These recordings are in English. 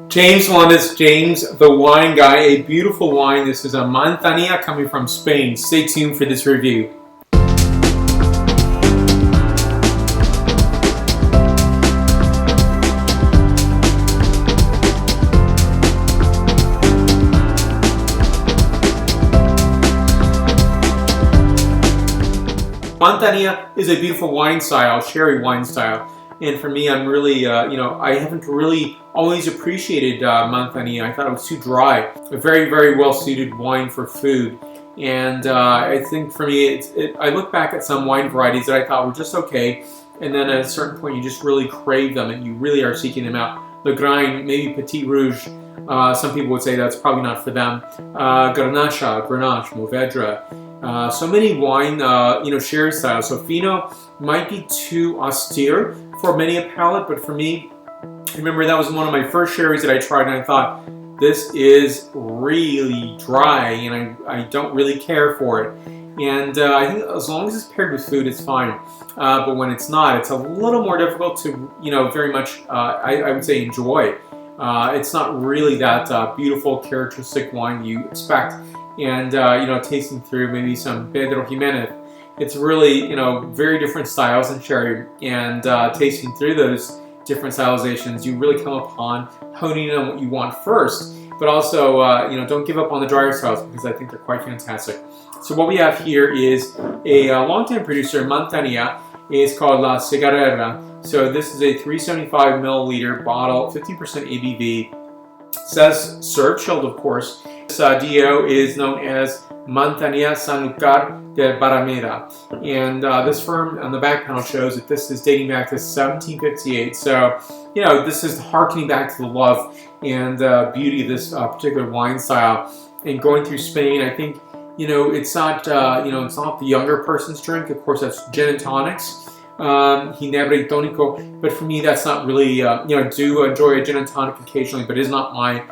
James Wandis, James the Wine Guy, a beautiful wine. This is a Manzanilla coming from Spain. Stay tuned for this review. Manzanilla is a beautiful wine style, sherry wine style. And for me, I'm really, I haven't really always appreciated Manzanilla. I thought it was too dry. A very, very well suited wine for food. And I think for me, I look back at some wine varieties that I thought were just okay. And then at a certain point, you just really crave them and you really are seeking them out. Le Grain, maybe Petit Rouge. Some people would say that's probably not for them. Grenache, Mourvedre. So many wine, sherry styles. So Fino might be too austere for many a palate, but for me, remember that was one of my first sherries that I tried, and I thought, this is really dry, and I don't really care for it. And I think as long as it's paired with food, it's fine. But when it's not, it's a little more difficult to, very much, I would say, enjoy. It's not really that beautiful, characteristic wine you expect. And, tasting through maybe some Pedro Jimenez, it's really, very different styles in sherry. And tasting through those different stylizations, you really come upon honing in on what you want first. But also, don't give up on the drier styles because I think they're quite fantastic. So what we have here is a longtime producer, Manzanilla. It's called La Cigarrera. So this is a 375 milliliter bottle, 15% ABV. It says served chilled, of course. This DO is known as Manzanilla San Lucar de Barrameda. And this firm on the back panel shows that this is dating back to 1758. So, this is harkening back to the love and beauty of this particular wine style. And going through Spain, I think, it's not, it's not the younger person's drink. Of course, that's gin and tonics. Ginebra y Tónico, but for me that's not really, I do enjoy a gin and tonic occasionally, but it is not my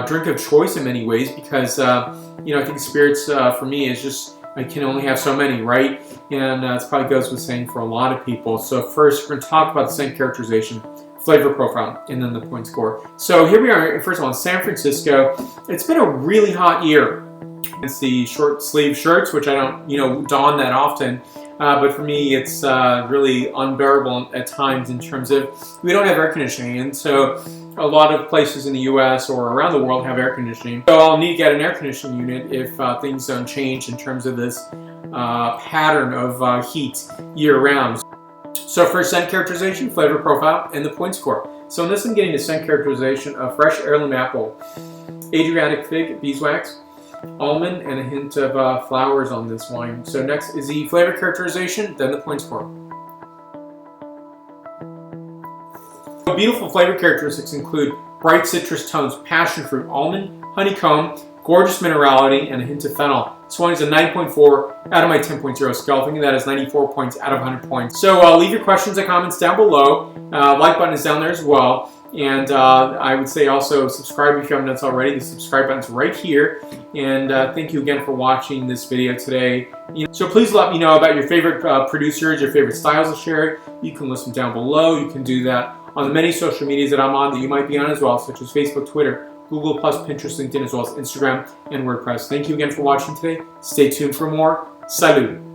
drink of choice in many ways because, I think spirits for me is just, I can only have so many, right? And it probably goes with saying for a lot of people. So first, we're going to talk about the scent characterization, flavor profile, and then the point score. So here we are, first of all, in San Francisco. It's been a really hot year. It's the short sleeve shirts, which I don't, don that often. But for me, it's really unbearable at times in terms of we don't have air conditioning. And so a lot of places in the U.S. or around the world have air conditioning. So I'll need to get an air conditioning unit if things don't change in terms of this pattern of heat year-round. So for scent characterization, flavor profile, and the point score. So in this, I'm getting the scent characterization of fresh heirloom apple, Adriatic fig, beeswax, almond, and a hint of flowers on this wine. So next is the flavor characterization, then the point score. Beautiful flavor characteristics include bright citrus tones, passion fruit, almond, honeycomb, gorgeous minerality, and a hint of fennel. This wine is a 9.4 out of my 10.0 scale. I think that is 94 points out of 100 points. So leave your questions and comments down below. Like button is down there as well. And I would say also subscribe if you haven't done so already. The subscribe button's right here. And thank you again for watching this video today. So please let me know about your favorite producers, your favorite styles of sherry. You can list them down below. You can do that on the many social medias that I'm on that you might be on as well, such as Facebook, Twitter, Google+, Pinterest, LinkedIn, as well as Instagram and WordPress. Thank you again for watching today. Stay tuned for more. Salud.